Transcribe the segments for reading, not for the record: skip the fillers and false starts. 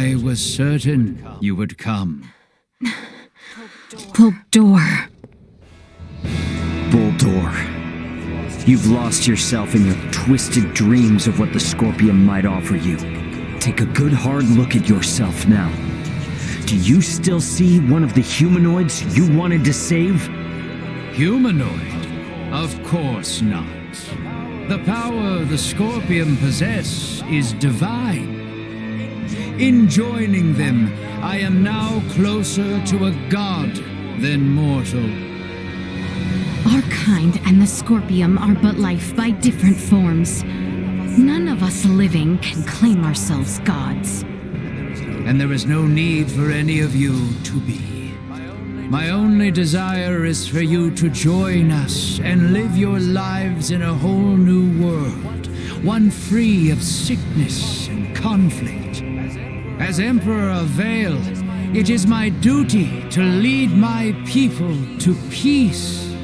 I was certain you would come. Bultor. Bultor, you've lost yourself in your twisted dreams of what the Scorpium might offer you. Take a good hard look at yourself now. Do you still see one of the humanoids you wanted to save? Humanoid? Of course not. The power the Scorpium possess is divine. In joining them, I am now closer to a god than mortal. Our kind and the Scorpium are but life by different forms. None of us living can claim ourselves gods. And there is no need for any of you to be. My only desire is for you to join us and live your lives in a whole new world, one free of sickness and conflict. As Emperor of Vale, it is my duty to lead my people to peace.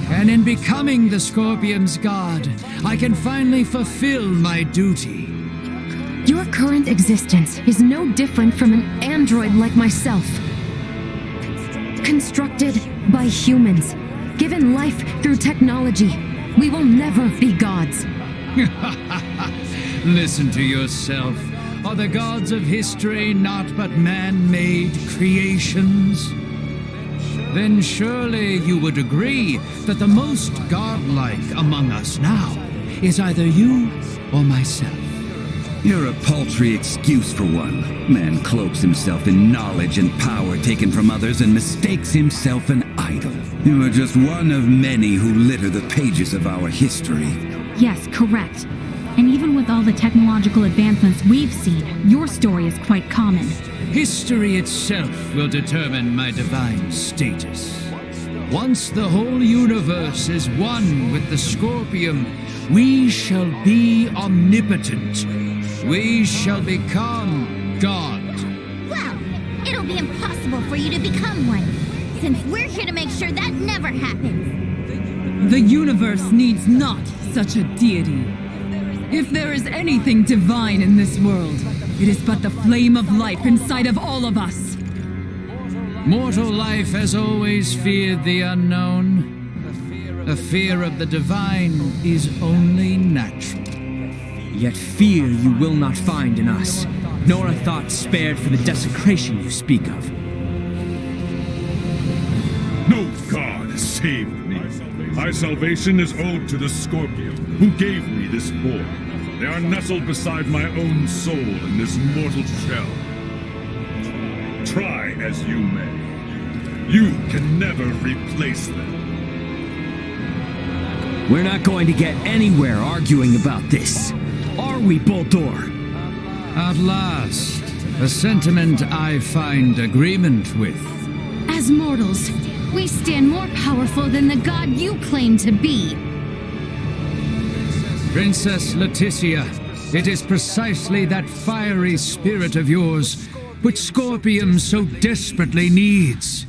And in becoming the Scorpium's god, I can finally fulfill my duty. Your current existence is no different from an android like myself. Constructed by humans, given life through technology, we will never be gods. Listen to yourself. Are the gods of history not but man-made creations? Then surely you would agree that the most godlike among us now is either you or myself. You're a paltry excuse for one. Man cloaks himself in knowledge and power taken from others and mistakes himself an idol. You are just one of many who litter the pages of our history. Yes, correct. And even with all the technological advancements we've seen, your story is quite common. History itself will determine my divine status. Once the whole universe is one with the Scorpium, we shall be omnipotent. We shall become God. Well, it'll be impossible for you to become one, since we're here to make sure that never happens. The universe needs not such a deity. If there is anything divine in this world, it is but the flame of life inside of all of us. Mortal life has always feared the unknown. The fear of the divine is only natural. Yet fear you will not find in us, nor a thought spared for the desecration you speak of. No god saved me. My salvation is owed to the Scorpium, who gave me this form. They are nestled beside my own soul in this mortal shell. Try as you may, you can never replace them. We're not going to get anywhere arguing about this. Are we, Bultor? At last, a sentiment I find agreement with. As mortals, we stand more powerful than the god you claim to be. Princess Leticia, it is precisely that fiery spirit of yours which Scorpium so desperately needs.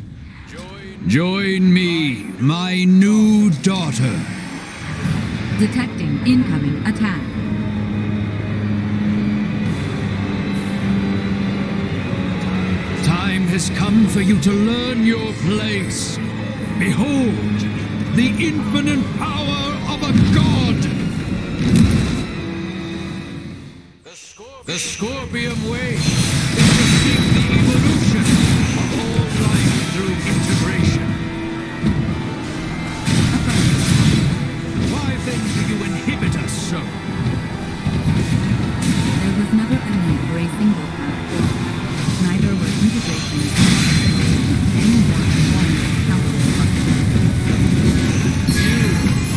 Join me, my new daughter. Detecting incoming attack. Time has come for you to learn your place. Behold, the infinite power of a god! The Scorpium way is to seek the evolution of all life through integration. Why then do you inhibit us so? There was never a need for a single path forward. Neither were integration any more than one counterstructure. You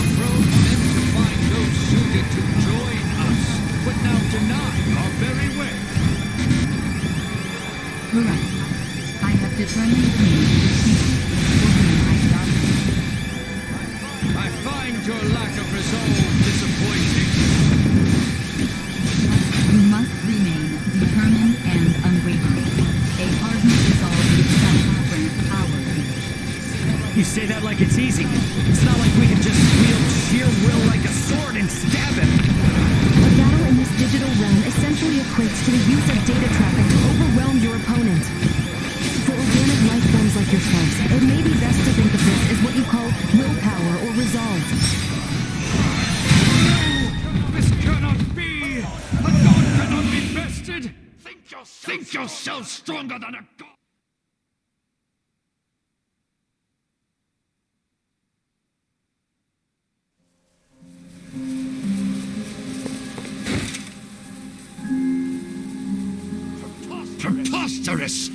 approach them to find those suited to join us, but now deny our very way. Correct. I have determined the means to change for whom I value. I find your lack of resolve disappointing. You must remain determined and unwavering. A hardened resolve itself grants power. You say that like it's easy. It's not like we can just wield sheer will like a sword and stab him. A battle in this digital realm essentially equates to the use of data travel Think yourself stronger than a god! Preposterous!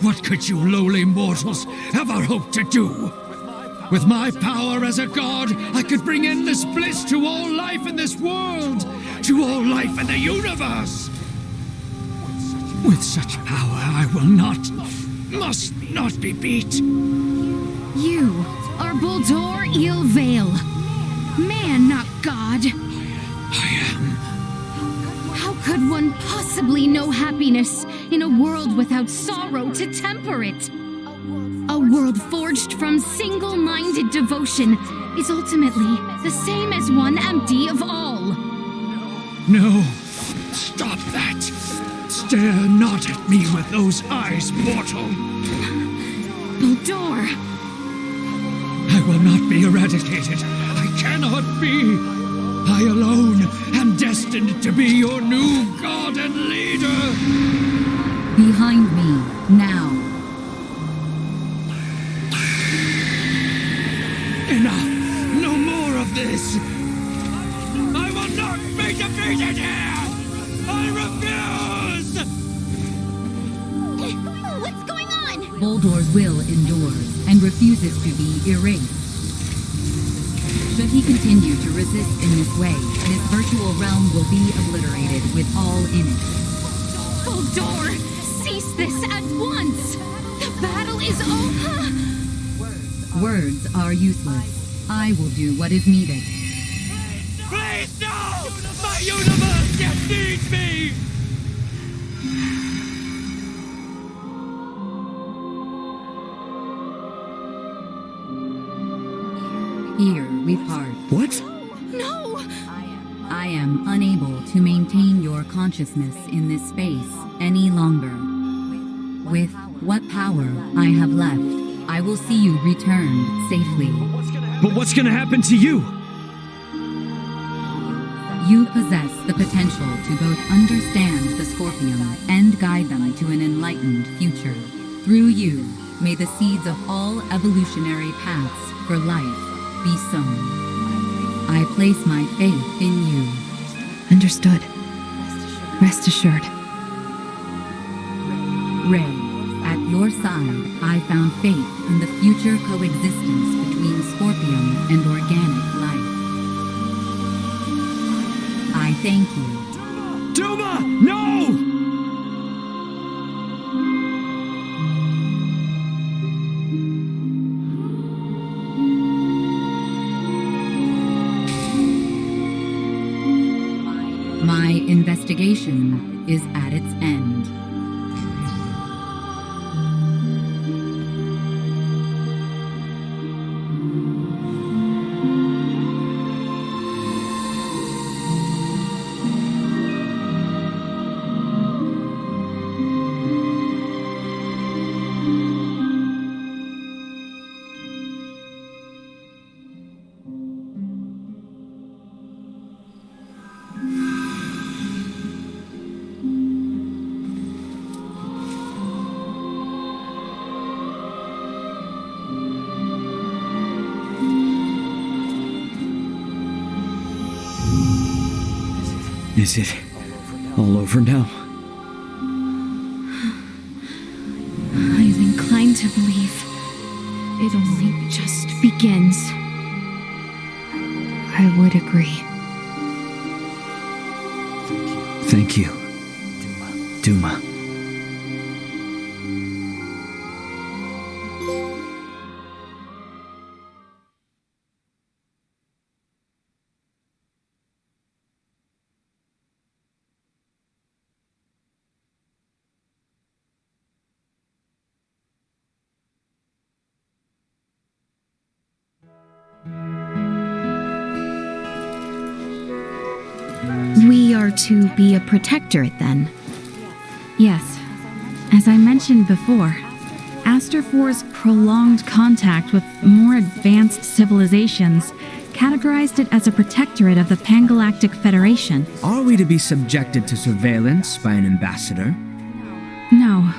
What could you lowly mortals ever hope to do? With my power as a god, I could bring endless bliss to all life in this world, to all life in the universe. With such power, I will not, must not be beat. You are Buldur Ilvale. Man, not God. I am. How could one possibly know happiness in a world without sorrow to temper it? A world forged from single-minded devotion is ultimately the same as one empty of all. No, stop that. Stare not at me with those eyes, mortal. Buldur! I will not be eradicated. I cannot be. I alone am destined to be your new god and leader. Behind me, now. Enough! No more of this! I will not be defeated here! I refuse! What's going on? Buldur's will endures and refuses to be erased. Should he continue to resist in this way, his virtual realm will be obliterated with all in it. Buldur! Cease this at once! The battle is over! Words are useless. I will do what is needed. Please, no! My universe yet needs me! Here we part. What? No! I am unable to maintain your consciousness in this space any longer. With what power I have left, I will see you returned safely. But what's gonna happen to you? You possess the potential to both understand the Scorpium and guide them to an enlightened future. Through you, may the seeds of all evolutionary paths for life be sown. I place my faith in you. Understood. Rest assured. Ray, at your side, I found faith in the future coexistence between Scorpium and organic life. I thank you. Duma! No! My investigation is at its end. Is it all over now? I'm inclined to believe it only just begins. I would agree. Thank you, Duma. We are to be a protectorate, then? Yes. As I mentioned before, Aster 4's prolonged contact with more advanced civilizations categorized it as a protectorate of the Pangalactic Federation. Are we to be subjected to surveillance by an ambassador? No,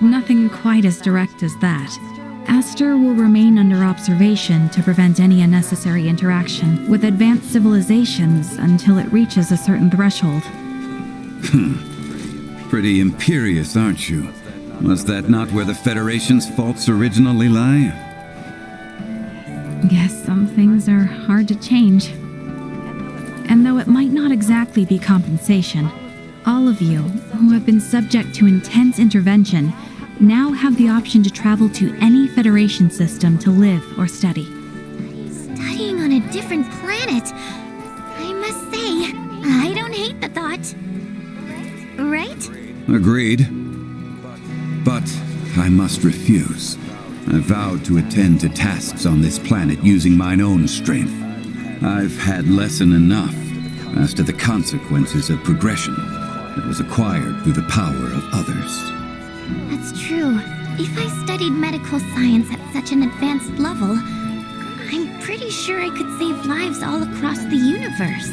nothing quite as direct as that. Aster will remain under observation to prevent any unnecessary interaction with advanced civilizations until it reaches a certain threshold. Pretty imperious, aren't you? Was that not where the Federation's faults originally lie? Guess some things are hard to change. And though it might not exactly be compensation, all of you who have been subject to intense intervention now have the option to travel to any Federation system to live or study. Studying on a different planet. I must say, I don't hate the thought. Right? Agreed. But I must refuse. I vowed to attend to tasks on this planet using mine own strength. I've had lesson enough as to the consequences of progression that was acquired through the power of others. That's true. If I studied medical science at such an advanced level, I'm pretty sure I could save lives all across the universe.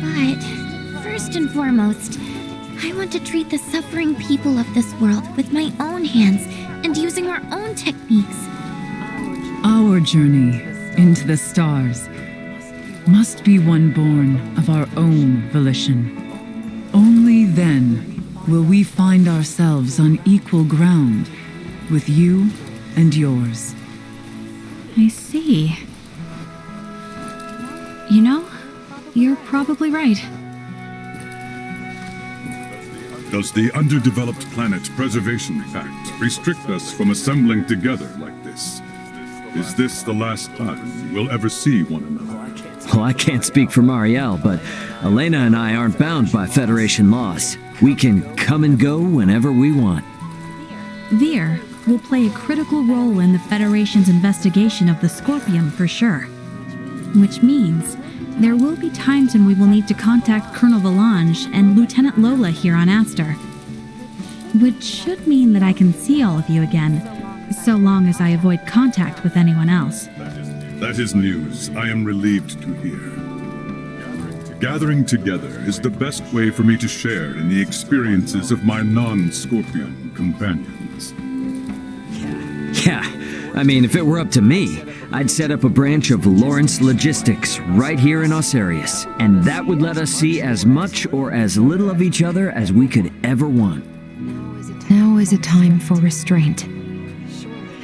But first and foremost, I want to treat the suffering people of this world with my own hands and using our own techniques. Our journey into the stars must be one born of our own volition. Only then will we find ourselves on equal ground with you and yours. I see. You know, you're probably right. Does the Underdeveloped Planet Preservation Pact restrict us from assembling together like this? Is this the last time we'll ever see one another? Well, I can't speak for Marielle, but Elena and I aren't bound by Federation laws. We can come and go whenever we want. Vir will play a critical role in the Federation's investigation of the Scorpium for sure. Which means there will be times when we will need to contact Colonel Valange and Lieutenant Lola here on Aster. Which should mean that I can see all of you again, so long as I avoid contact with anyone else. That is news I am relieved to hear. Gathering together is the best way for me to share in the experiences of my non-Scorpion companions. Yeah, I mean, if it were up to me, I'd set up a branch of Lawrence Logistics right here in Osarius, and that would let us see as much or as little of each other as we could ever want. Now is a time for restraint.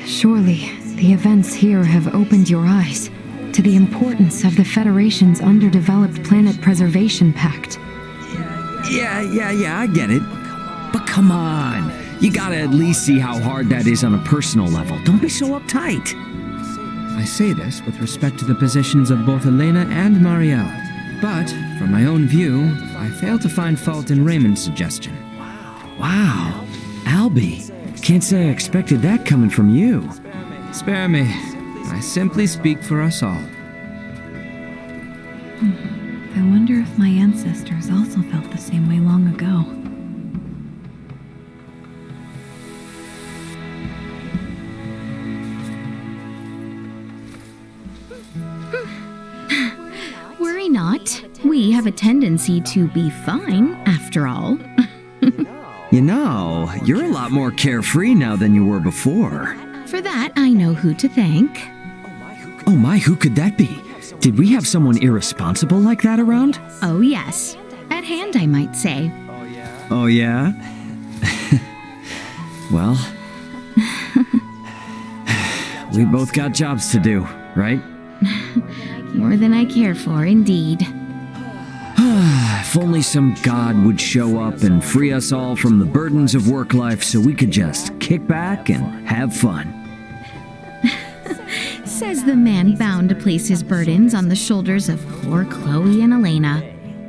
Surely, the events here have opened your eyes to the importance of the Federation's Underdeveloped Planet Preservation Pact. Yeah, I get it. But come on, you gotta at least see how hard that is on a personal level. Don't be so uptight. I say this with respect to the positions of both Elena and Marielle. But, from my own view, I fail to find fault in Raymond's suggestion. Wow, Albie, can't say I expected that coming from you. Spare me. I simply speak for us all. I wonder if my ancestors also felt the same way long ago. Worry not. We have a tendency to be fine, after all. You know, you're a lot more carefree now than you were before. For that, I know who to thank. Oh my, who could that be? Did we have someone irresponsible like that around? Oh yes. At hand, I might say. Oh yeah? Well, we both got jobs to do, right? More than I care for, indeed. If only some god would show up and free us all from the burdens of work life so we could just kick back and have fun. Says the man bound to place his burdens on the shoulders of poor Chloe and Elena.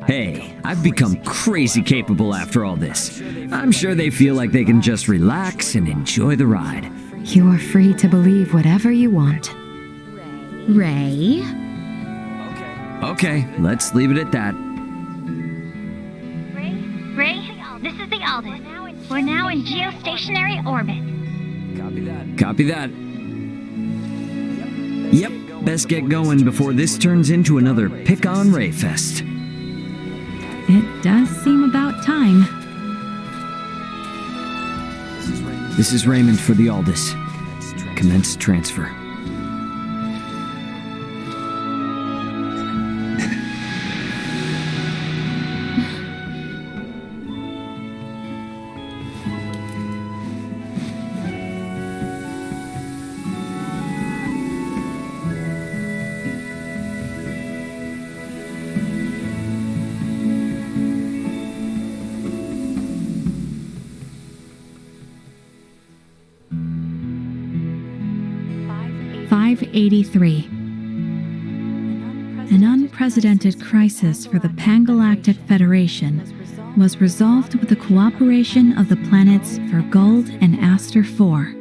Hey, I've become crazy capable after all this. I'm sure they feel like they can just relax and enjoy the ride. You are free to believe whatever you want. Ray? Okay, let's leave it at that. Ray, this is the Aldous. We're now in geostationary orbit. Copy that. Yep, best get going before this turns into another pick-on Ray fest. It does seem about time. This is Raymond for the Aldous. Commence transfer. An unprecedented crisis for the Pangalactic Federation was resolved with the cooperation of the planets Verguld and Aster IV.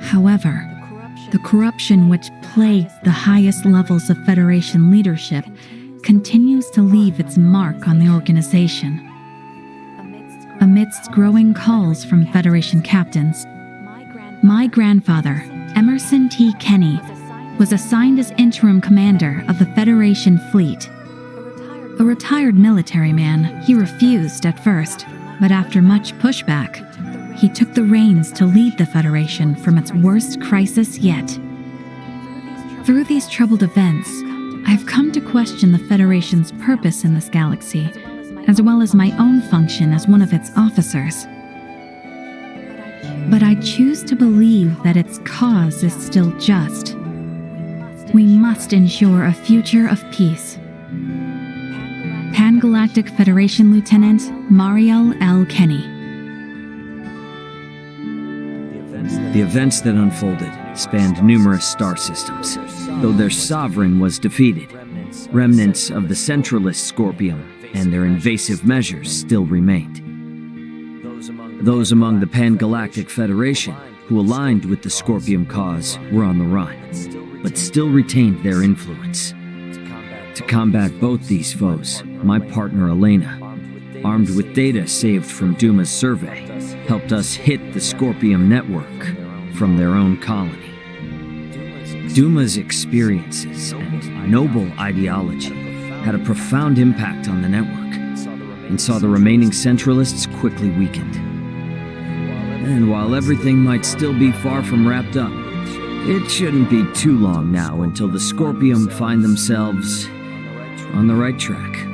However, the corruption which plagued the highest levels of Federation leadership continues to leave its mark on the organization. Amidst growing calls from Federation captains, my grandfather, Emerson T. Kenny, was assigned as interim commander of the Federation fleet. A retired military man, he refused at first, but after much pushback, he took the reins to lead the Federation from its worst crisis yet. Through these troubled events, I've come to question the Federation's purpose in this galaxy, as well as my own function as one of its officers. But I choose to believe that its cause is still just. We must ensure a future of peace. Pangalactic Federation Lieutenant Mariel L. Kenny. The events that unfolded spanned numerous star systems. Though their sovereign was defeated, remnants of the centralist Scorpium and their invasive measures still remained. Those among the Pangalactic Federation who aligned with the Scorpium cause were on the run, but still retained their influence. To combat both these foes, my partner Elena, armed with data saved from Duma's survey, helped us hit the Scorpium network from their own colony. Duma's experiences and noble ideology had a profound impact on the network, and saw the remaining Centralists quickly weakened. And while everything might still be far from wrapped up, it shouldn't be too long now until the Scorpium find themselves on the right track.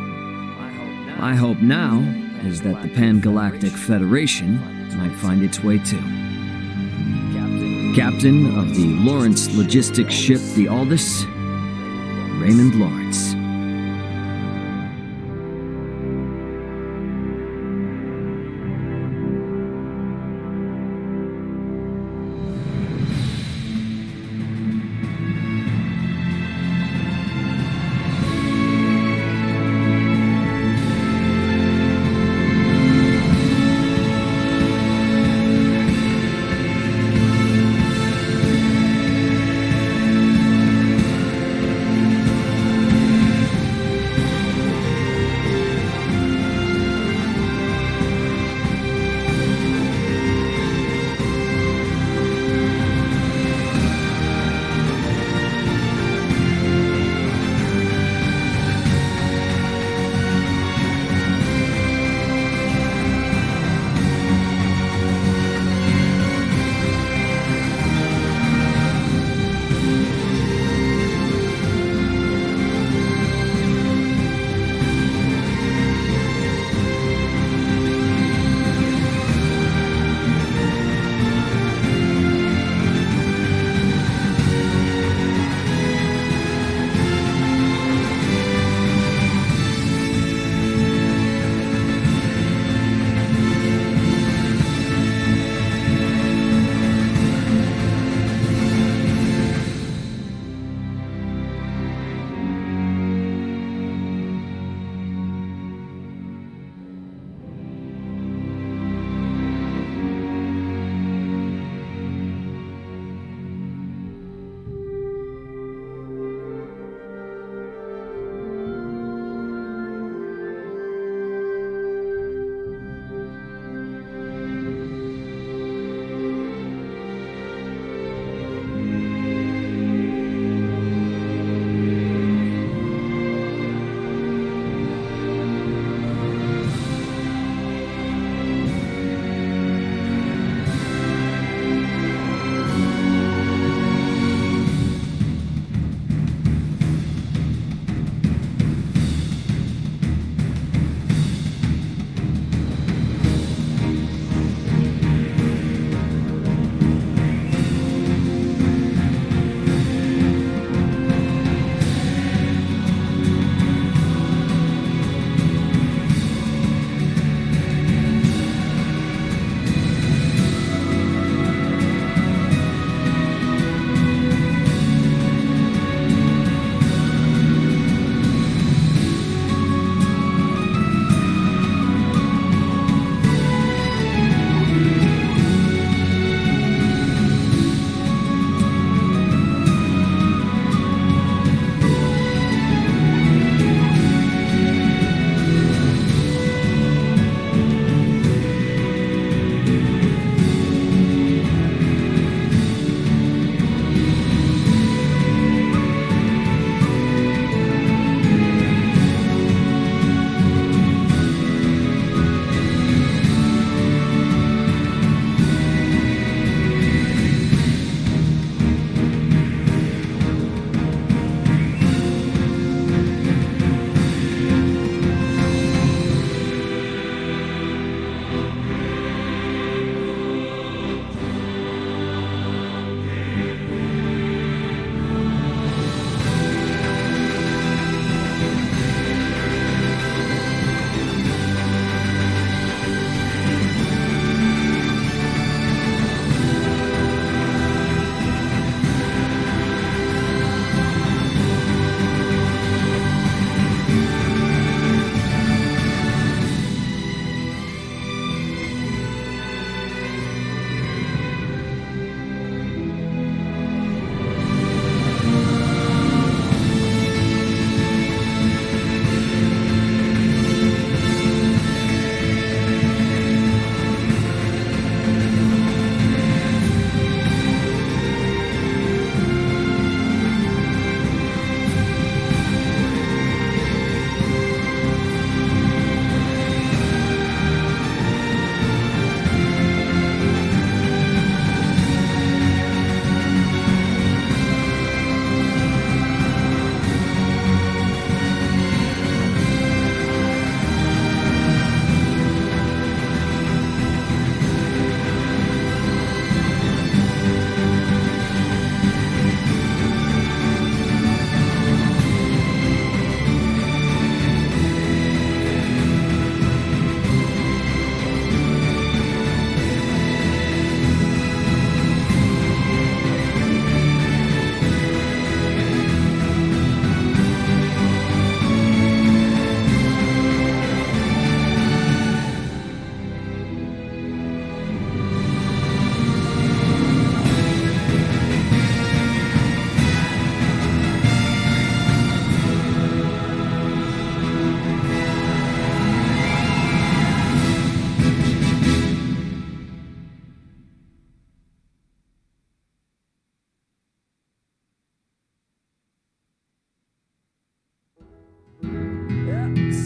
My hope now is that the Pangalactic Federation might find its way too. Captain of the Lawrence logistics ship the Aldous, Raymond Lawrence.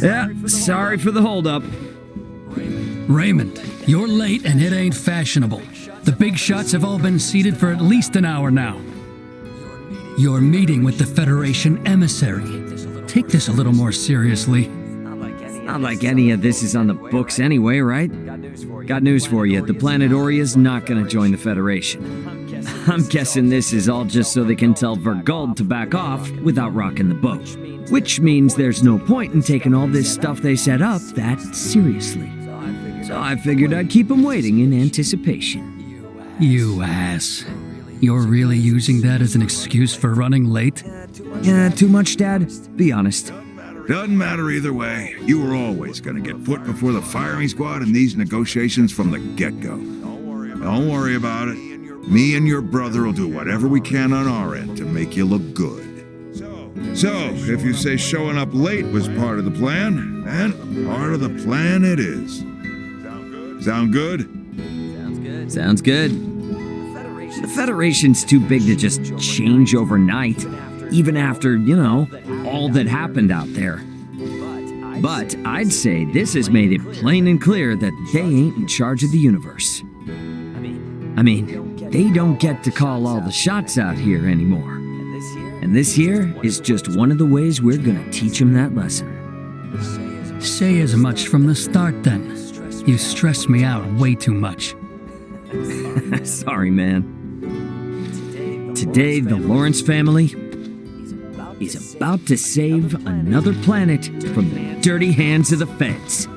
Yeah, sorry for the holdup. Raymond, you're late and it ain't fashionable. The big shots have all been seated for at least an hour now. You're meeting with the Federation emissary. Take this a little more seriously. Not like any of this is on the books anyway, right? Got news for you. The planet Oria's not gonna join the Federation. I'm guessing this is all just so they can tell Verguld to back off without rocking the boat. Which means there's no point in taking all this stuff they set up that seriously. So I figured I'd keep them waiting in anticipation. You ass. You're really using that as an excuse for running late? Yeah, too much, Dad? Be honest. Doesn't matter either way. You were always going to get put before the firing squad in these negotiations from the get-go. Don't worry about it. Me and your brother will do whatever we can on our end to make you look good. So, if you say showing up late was part of the plan, then part of the plan it is. Sound good? Sounds good. The Federation's too big to just change overnight, even after, all that happened out there. But I'd say this has made it plain and clear that they ain't in charge of the universe. I mean, they don't get to call all the shots out here anymore. And this here is just one of the ways we're gonna teach them that lesson. Say as much from the start then. You stress me out way too much. Sorry, man. Today, the Lawrence family is about to save another planet from the dirty hands of the feds.